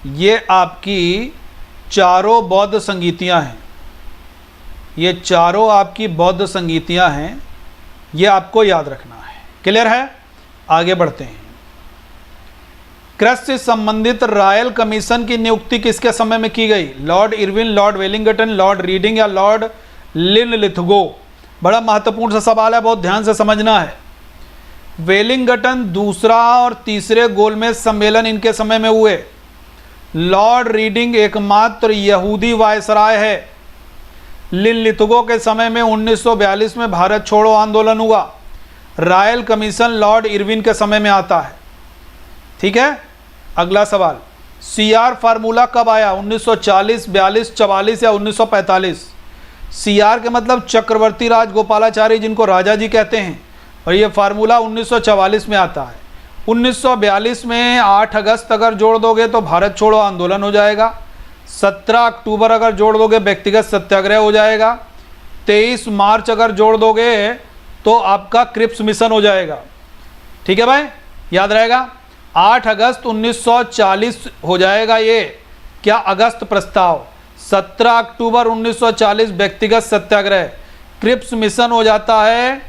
ये आपकी चारों बौद्ध संगीतियां हैं। ये चारों आपकी बौद्ध संगीतियां हैं, ये आपको याद रखना है। क्लियर है? आगे बढ़ते हैं। कृषि संबंधित रॉयल कमीशन की नियुक्ति किसके समय में की गई? Lord Irwin, Lord Wellington, Lord reading या लॉर्ड लिनलिथगो? बड़ा महत्वपूर्ण सा सवाल है, बहुत ध्यान से समझना है। वेलिंगटन दूसरा और तीसरे गोलमेज सम्मेलन इनके समय में हुए। लॉर्ड रीडिंग एकमात्र यहूदी वायसराय है। लिनलिथगो के समय में 1942 में भारत छोड़ो आंदोलन हुआ। रॉयल कमीशन लॉर्ड इरविन के समय में आता है। ठीक है, अगला सवाल, CR फार्मूला कब आया? 1940, 42, 44 या 1945? CR के मतलब चक्रवर्ती राजगोपालाचारी, जिनको राजा जी कहते हैं, और ये फार्मूला 1944 में आता है। 1942 में 8 अगस्त अगर जोड़ दोगे तो भारत छोड़ो आंदोलन हो जाएगा। 17 अक्टूबर अगर जोड़ दोगे व्यक्तिगत सत्याग्रह हो जाएगा। 23 मार्च अगर जोड़ दोगे तो आपका क्रिप्स मिशन हो जाएगा। ठीक है भाई, याद रहेगा। 8 अगस्त 1940 हो जाएगा ये क्या? अगस्त प्रस्ताव। 17 अक्टूबर 1940 व्यक्तिगत सत्याग्रह। क्रिप्स मिशन हो जाता है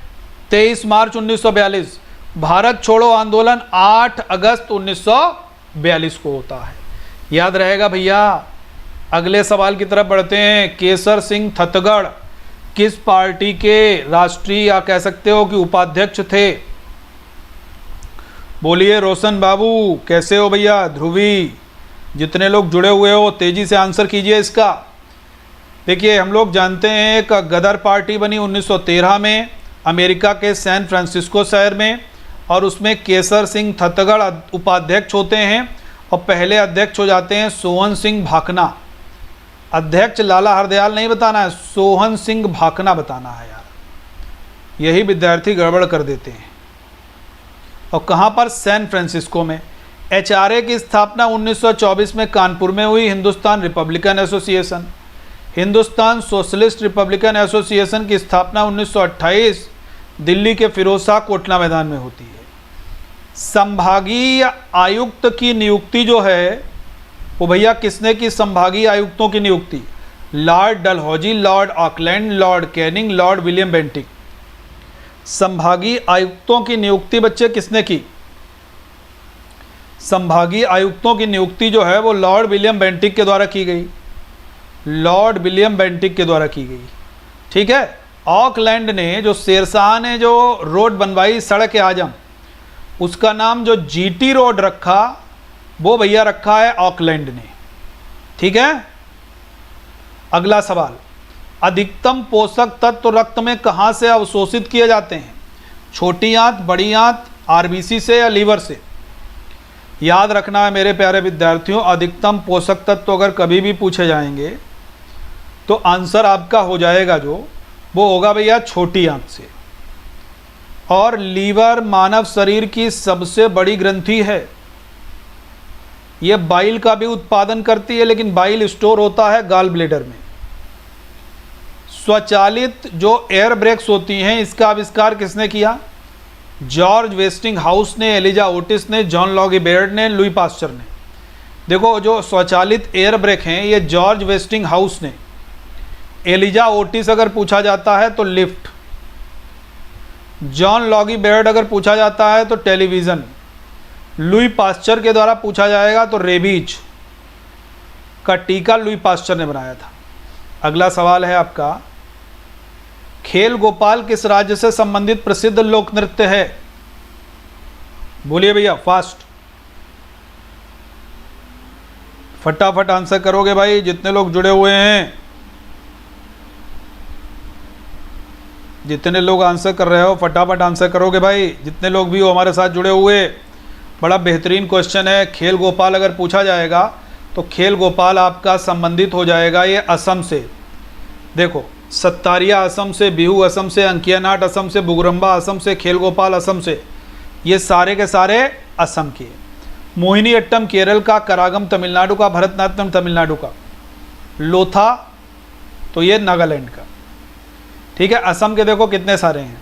23 मार्च 1942। भारत छोड़ो आंदोलन 8 अगस्त 1942 को होता है। याद रहेगा भैया। अगले सवाल की तरफ बढ़ते हैं। केसर सिंह थतगढ़ किस पार्टी के राष्ट्रीय या कह सकते हो कि उपाध्यक्ष थे? बोलिए रोशन बाबू, कैसे हो भैया? ध्रुवी, जितने लोग जुड़े हुए हो तेजी से आंसर कीजिए इसका। देखिए, हम लोग जानते हैं एक गदर पार्टी बनी 1913 में अमेरिका के सैन फ्रांसिस्को शहर में, और उसमें केसर सिंह थतगढ़ उपाध्यक्ष होते हैं और पहले अध्यक्ष हो जाते हैं सोहन सिंह भाकना। अध्यक्ष लाला हरदयाल नहीं बताना है, सोहन सिंह भाकना बताना है यार, यही विद्यार्थी गड़बड़ कर देते हैं। और कहाँ पर? सैन फ्रांसिस्को में। एचआरए की स्थापना 1924 में कानपुर में हुई। Hindustan Republican association, Hindustan socialist Republican association की स्थापना 1928 दिल्ली के फिरोज शाह कोटला मैदान में होती है। संभागीय आयुक्त की नियुक्ति जो है वो भैया किसने की? संभागीय आयुक्तों की नियुक्ति Lord Dalhousie, Lord Auckland, Lord Canning, Lord William Bentinck. संभागीय आयुक्तों की नियुक्ति बच्चे किसने की? संभागीय आयुक्तों की नियुक्ति जो है वो लॉर्ड विलियम बेंटिक के द्वारा की गई, लॉर्ड विलियम बेंटिक के द्वारा की गई। ठीक है। ऑकलैंड ने, जो शेरशाह ने जो रोड बनवाई सड़क आजम, उसका नाम जो जीटी रोड रखा वो भैया रखा है ऑकलैंड ने। ठीक है। अगला सवाल, अधिकतम पोषक तत्व रक्त में कहाँ से अवशोषित किए जाते हैं? छोटी आंत, बड़ी आंत, आरबीसी से या लीवर से? याद रखना है मेरे प्यारे विद्यार्थियों, अधिकतम पोषक तत्व अगर कभी भी पूछे जाएंगे तो आंसर आपका हो जाएगा जो वो होगा भैया छोटी आंत से। और लीवर मानव शरीर की सबसे बड़ी ग्रंथि है। यह बाइल का भी उत्पादन करती है, लेकिन बाइल स्टोर होता है गॉल ब्लेडर में। स्वचालित जो एयर ब्रेक्स होती हैं, इसका आविष्कार किसने किया? जॉर्ज वेस्टिंग हाउस ने, एलिजा ओटिस ने, जॉन लॉगी बेयर्ड ने, लुई पास्चर ने। देखो, जो स्वचालित एयर ब्रेक हैं ये जॉर्ज वेस्टिंग हाउस ने। एलिजा ओटिस अगर पूछा जाता है तो लिफ्ट, जॉन लॉगी बेयर्ड अगर पूछा जाता है तो टेलीविज़न, लुई पास्चर के द्वारा पूछा जाएगा तो रेबीज का टीका लुई पास्चर ने बनाया था। अगला सवाल है आपका, खेल गोपाल किस राज्य से संबंधित प्रसिद्ध लोक नृत्य है? बोलिए भैया फास्ट, फटाफट आंसर करोगे भाई जितने लोग जुड़े हुए हैं। जितने लोग आंसर कर रहे हो फटाफट आंसर करोगे भाई, जितने लोग भी हो हमारे साथ जुड़े हुए। बड़ा बेहतरीन क्वेश्चन है। खेल गोपाल अगर पूछा जाएगा तो खेल गोपाल आपका संबंधित हो जाएगा ये असम से। देखो, सत्तारिया असम से, बिहू असम से, अंकिया नाट असम से, बुगरम्बा असम से, खेल गोपाल असम से, ये सारे के सारे असम के। मोहिनी अट्टम केरल का, करागम तमिलनाडु का, भरतनाट्यम तमिलनाडु का, लोथा तो ये नागालैंड का। ठीक है। असम के देखो कितने सारे हैं,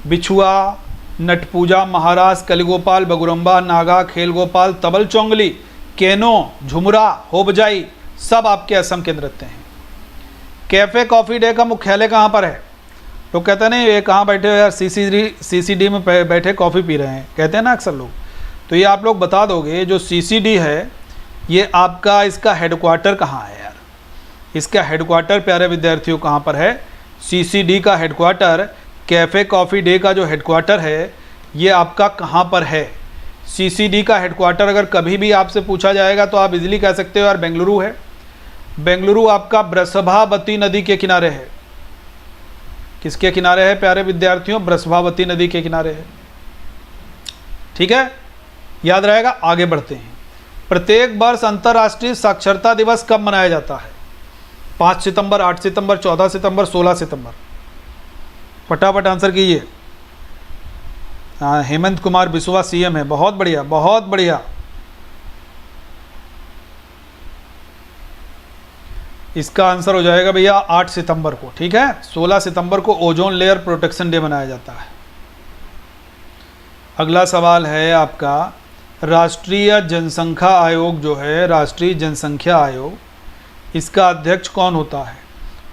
बिछुआ, नटपूजा, महाराज, कलिगोपाल, बगुरम्बा, नागा, खेल गोपाल, तबल चोंगली, केनो, झुमरा, होबजाई, सब आपके असम के नृत्य हैं। कैफ़े कॉफ़ी डे का मुख्यालय कहाँ पर है? तो कहते नहीं ये कहाँ बैठे हो यार, सीसीडी में बैठे कॉफ़ी पी रहे हैं, कहते हैं ना अक्सर लोग। तो ये आप लोग बता दोगे, जो सीसीडी है ये आपका, इसका हेडक्वार्टर कहाँ है यार? इसका हेडक्वार्टर प्यारे विद्यार्थियों कहाँ पर है? सीसीडी का हेडक्वार्टर, कैफ़े कॉफ़ी डे का जो हेडक्वार्टर है ये आपका कहाँ पर है? सीसीडी का हेडक्वार्टर अगर कभी भी आपसे पूछा जाएगा तो आप इजीली कह सकते हो यार बेंगलुरु है। बेंगलुरु आपका ब्रसभावती नदी के किनारे है। किसके किनारे है प्यारे विद्यार्थियों? ब्रसभावती नदी के किनारे है। ठीक है, याद रहेगा। आगे बढ़ते हैं। प्रत्येक वर्ष अंतर्राष्ट्रीय साक्षरता दिवस कब मनाया जाता है? 5 सितंबर, 8 सितंबर, 14 सितंबर, 16 सितंबर? फटाफट आंसर कीजिए। हेमंत कुमार बिस्वा सीएम है, बहुत बढ़िया बहुत बढ़िया। इसका आंसर हो जाएगा भैया 8 सितंबर को। ठीक है। 16 सितंबर को ओजोन लेयर प्रोटेक्शन डे मनाया जाता है। अगला सवाल है आपका, राष्ट्रीय जनसंख्या आयोग जो है, राष्ट्रीय जनसंख्या आयोग, इसका अध्यक्ष कौन होता है?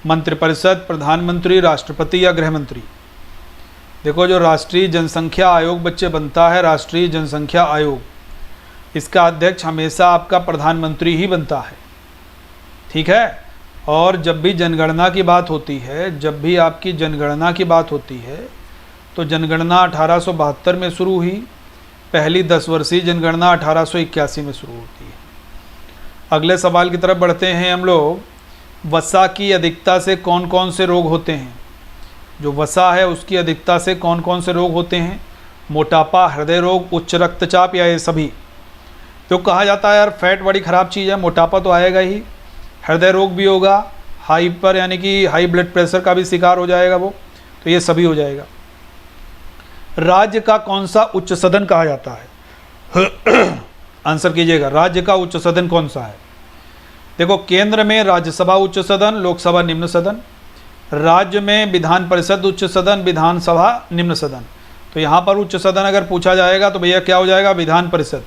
मंत्रिपरिषद, प्रधानमंत्री, राष्ट्रपति या गृह मंत्री? देखो, जो राष्ट्रीय जनसंख्या आयोग बच्चे बनता है, राष्ट्रीय जनसंख्या आयोग, इसका अध्यक्ष हमेशा आपका प्रधानमंत्री ही बनता है। ठीक है। और जब भी जनगणना की बात होती है, जब भी आपकी जनगणना की बात होती है, तो जनगणना 1872 में शुरू हुई, पहली 10 वर्षीय जनगणना 1881 में शुरू होती है। अगले सवाल की तरफ बढ़ते हैं हम लोग। वसा की अधिकता से कौन कौन से रोग होते हैं? जो वसा है उसकी अधिकता से कौन कौन से रोग होते हैं? मोटापा, हृदय रोग, उच्च रक्तचाप या ये सभी? तो कहा जाता है यार फैट बड़ी ख़राब चीज़ है, मोटापा तो आएगा ही, हृदय रोग भी होगा, हाइपर यानी कि हाई ब्लड प्रेशर का भी शिकार हो जाएगा वो, तो ये सभी हो जाएगा। राज्य का कौन सा उच्च सदन कहा जाता है? आंसर कीजिएगा, राज्य का उच्च सदन कौन सा है? देखो, केंद्र में राज्यसभा उच्च सदन, लोकसभा निम्न सदन। राज्य में विधान परिषद उच्च सदन, विधानसभा निम्न सदन। तो यहाँ पर उच्च सदन अगर पूछा जाएगा तो भैया क्या हो जाएगा? विधान परिषद।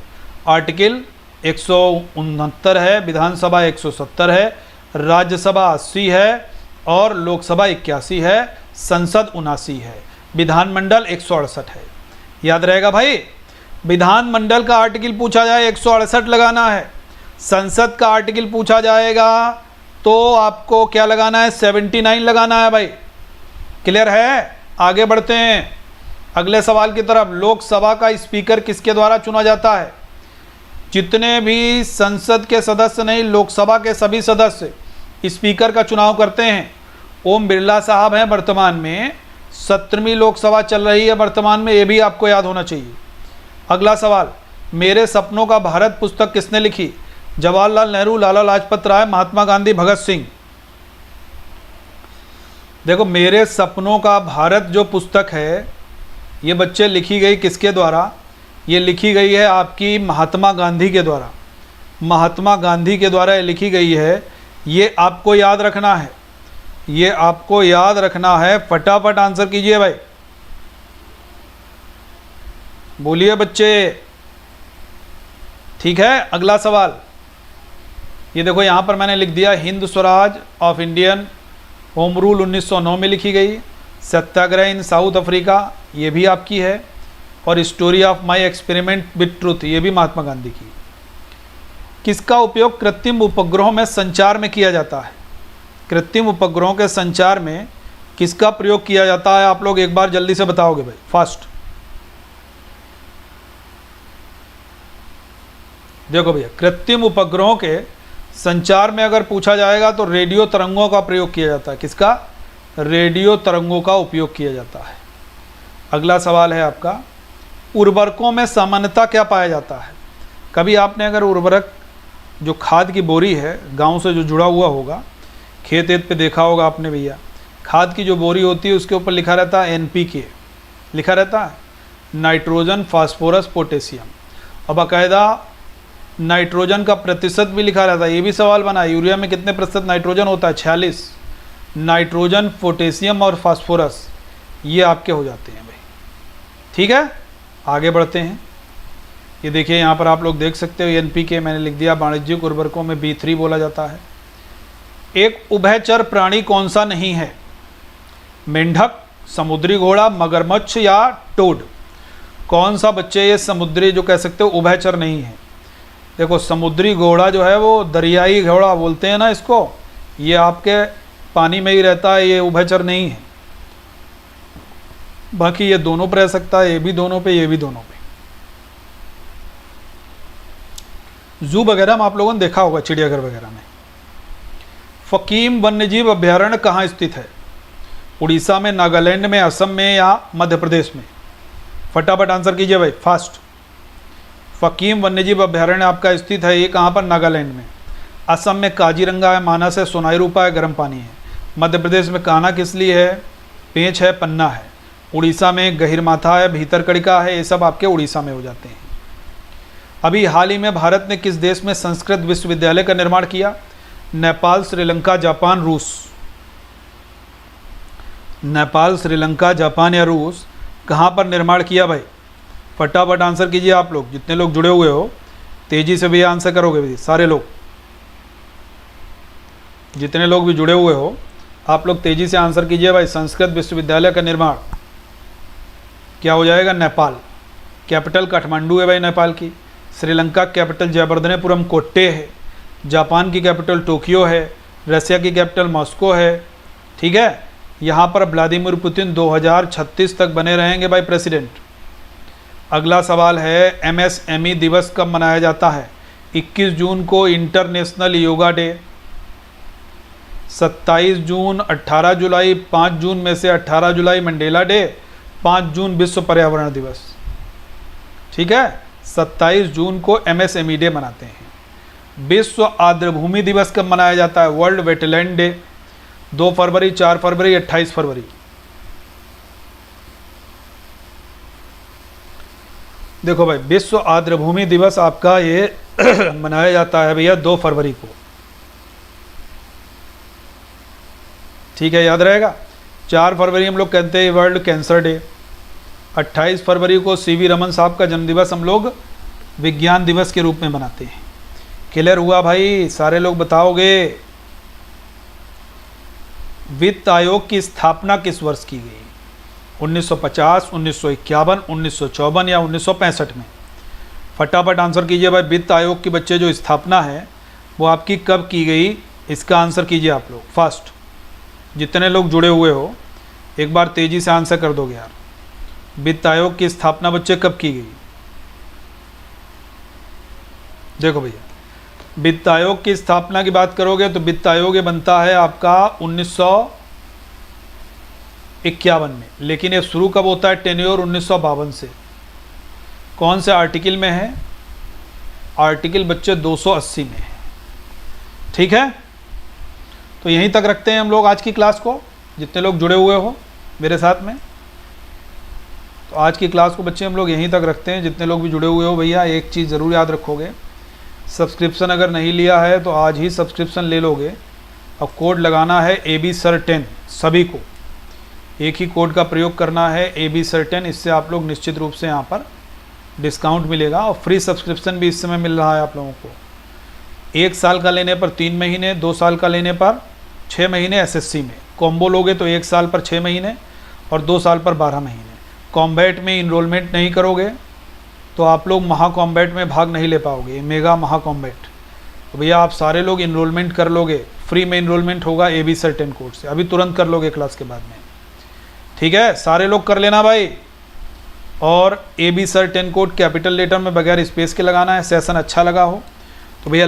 आर्टिकल 169 है, विधानसभा 170 है, राज्यसभा 80 है और लोकसभा 81 है, संसद 79 है, विधानमंडल 168 है। याद रहेगा भाई, विधानमंडल का आर्टिकल पूछा जाए 168 लगाना है, संसद का आर्टिकल पूछा जाएगा तो आपको क्या लगाना है? 79 लगाना है भाई। क्लियर है? आगे बढ़ते हैं अगले सवाल की तरफ। लोकसभा का स्पीकर किसके द्वारा चुना जाता है? जितने भी संसद के सदस्य नहीं, लोकसभा के सभी सदस्य स्पीकर का चुनाव करते हैं। ओम बिरला साहब हैं वर्तमान में, 17वीं लोकसभा चल रही है वर्तमान में, ये भी आपको याद होना चाहिए। अगला सवाल, मेरे सपनों का भारत पुस्तक किसने लिखी? जवाहरलाल नेहरू, लाला लाजपत राय, महात्मा गांधी, भगत सिंह। देखो, मेरे सपनों का भारत जो पुस्तक है ये बच्चे लिखी गई किसके द्वारा? ये लिखी गई है आपकी महात्मा गांधी के द्वारा। महात्मा गांधी के द्वारा ये लिखी गई है। ये आपको याद रखना है, ये आपको याद रखना है। फटाफट आंसर कीजिए भाई, बोलिए बच्चे। ठीक है, अगला सवाल ये देखो, यहाँ पर मैंने लिख दिया Hind Swaraj of Indian home rule 1909 में लिखी गई। सत्याग्रह इन साउथ अफ्रीका, ये भी आपकी है। और story of my experiment with truth, ये भी महात्मा गांधी की। किसका उपयोग कृत्रिम उपग्रहों में संचार में किया जाता है? कृत्रिम उपग्रहों के संचार में किसका प्रयोग किया जाता है? आप लोग एक बार जल्दी से बताओगे भाई, फास्ट। देखो भैया, कृत्रिम उपग्रहों के संचार में अगर पूछा जाएगा तो रेडियो तरंगों का प्रयोग किया जाता है। किसका? रेडियो तरंगों का उपयोग किया जाता है। अगला सवाल है आपका, उर्वरकों में सामान्यतः क्या पाया जाता है? कभी आपने अगर उर्वरक जो खाद की बोरी है, गांव से जो जुड़ा हुआ होगा, खेत वेत पे देखा होगा आपने भैया, खाद की जो बोरी होती है उसके ऊपर लिखा रहता है NPK, लिखा रहता है नाइट्रोजन, फास्फोरस, पोटेशियम। और बाकायदा नाइट्रोजन का प्रतिशत भी लिखा रहता है। ये भी सवाल बना, यूरिया में कितने प्रतिशत नाइट्रोजन होता है? 46। नाइट्रोजन, पोटेशियम और फास्फोरस ये आपके हो जाते हैं भाई। ठीक है, आगे बढ़ते हैं। ये देखिए, यहाँ पर आप लोग देख सकते हो NPK मैंने लिख दिया। वाणिज्यिक उर्वरकों में B3 बोला जाता है। एक उभयचर प्राणी कौन सा नहीं है? मेंढक, समुद्री घोड़ा, मगरमच्छ या टोड? कौन सा बच्चे ये समुद्री जो कह सकते हो उभयचर नहीं है? देखो, समुद्री घोड़ा जो है वो दरियाई घोड़ा बोलते हैं ना इसको, ये आपके पानी में ही रहता है, ये उभयचर नहीं है। बाकी ये दोनों पर रह सकता है, ये भी दोनों पे, ये भी दोनों पे। जू वगैरह में आप लोगों ने देखा होगा, चिड़ियाघर वगैरह में। फकीम वन्यजीव अभयारण्य कहाँ स्थित है? उड़ीसा में, नागालैंड में, असम में या मध्य प्रदेश में? फटाफट आंसर कीजिए भाई, फास्ट। फकीम वन्यजीव अभयारण्य आपका स्थित है ये कहाँ पर? नागालैंड में। असम में काजीरंगा है, मानस है, सोनाई रूपा है, गर्म पानी है। मध्य प्रदेश में कान्हा किसली है, पेंच है, पन्ना है। उड़ीसा में गहिरमाथा है, भीतरकनिका है, ये सब आपके उड़ीसा में हो जाते हैं। अभी हाल ही में भारत ने किस देश में संस्कृत विश्वविद्यालय का निर्माण किया? नेपाल, श्रीलंका, जापान, रूस। नेपाल, श्रीलंका, जापान या रूस, कहाँ पर निर्माण किया भाई? फटाफट आंसर कीजिए आप लोग, जितने लोग जुड़े हुए हो तेजी से भी आंसर करोगे भाई, सारे लोग, जितने लोग भी जुड़े हुए हो आप लोग तेजी से आंसर कीजिए भाई। संस्कृत विश्वविद्यालय का निर्माण क्या हो जाएगा? नेपाल। कैपिटल काठमांडू है भाई नेपाल की। श्रीलंका कैपिटल जयवर्धनेपुरम कोट्टे है। जापान की कैपिटल टोक्यो है। रसिया की कैपिटल मॉस्को है, ठीक है। यहाँ पर व्लादिमीर पुतिन 2036 तक बने रहेंगे भाई प्रेसिडेंट। अगला सवाल है MSME दिवस कब मनाया जाता है? 21 जून को इंटरनेशनल योगा डे, 27 जून, 18 जुलाई, 5 जून में से 18 जुलाई मंडेला डे, 5 जून विश्व पर्यावरण दिवस, ठीक है। 27 जून को MSME डे मनाते हैं। विश्व आर्द्रभूमि दिवस कब मनाया जाता है? वर्ल्ड वेटलैंड डे, 2 फरवरी, 4 फरवरी, 28 फरवरी। देखो भाई, विश्व आर्द्रभूमि दिवस आपका ये मनाया जाता है भैया 2 फरवरी को, ठीक है, याद रहेगा। 4 फरवरी हम लोग कहते हैं वर्ल्ड कैंसर डे। 28 फरवरी को CV रमन साहब का जन्मदिवस हम लोग विज्ञान दिवस के रूप में मनाते हैं। क्लियर हुआ भाई? सारे लोग बताओगे। वित्त आयोग की स्थापना किस वर्ष की गई? 1950, 1951, 1954 या 1965 में? फटाफट आंसर कीजिए भाई। वित्त आयोग की बच्चे जो स्थापना है वो आपकी कब की गई, इसका आंसर कीजिए आप लोग फास्ट। जितने लोग जुड़े हुए हो एक बार तेज़ी से आंसर कर दोगे यार। वित्त आयोग की स्थापना बच्चे कब की गई? देखो भैया, वित्त आयोग की स्थापना की बात करोगे तो वित्त आयोग ये बनता है आपका 1951 में, लेकिन ये शुरू कब होता है? टेन्योर 1952 से। कौन से आर्टिकल में है? आर्टिकल बच्चे 280 में है, ठीक है। तो यहीं तक रखते हैं हम लोग आज की क्लास को, जितने लोग जुड़े हुए हो मेरे साथ में। तो आज की क्लास को बच्चे हम लोग यहीं तक रखते हैं, जितने लोग भी जुड़े हुए हो। भैया एक चीज़ ज़रूर याद रखोगे, सब्सक्रिप्शन अगर नहीं लिया है तो आज ही सब्सक्रिप्शन ले लोगे। अब कोड लगाना है AB Sir 10, सभी को एक ही कोड का प्रयोग करना है AB Sir 10। इससे आप लोग निश्चित रूप से यहाँ पर डिस्काउंट मिलेगा और फ्री सब्सक्रिप्शन भी इस समय मिल रहा है आप लोगों को। 1 साल का लेने पर 3 महीने, 2 साल का लेने पर 6 महीने SSC में। कॉम्बो लोगे तो 1 साल पर 6 महीने और 2 साल पर 12 महीने। कॉम्बैट में इनरोलमेंट नहीं करोगे तो आप लोग महा कॉम्बैट में भाग नहीं ले पाओगे, मेगा महा कॉम्बैट। तो भैया आप सारे लोग इनरोलमेंट कर लोगे, फ्री में इनरोलमेंट होगा AB Sir 10 कोड से, अभी तुरंत कर लोगे क्लास के बाद में, ठीक है। सारे लोग कर लेना भाई। और AB Sir 10 code capital letter में बगैर स्पेस के लगाना है। सेशन अच्छा लगा हो तो भैया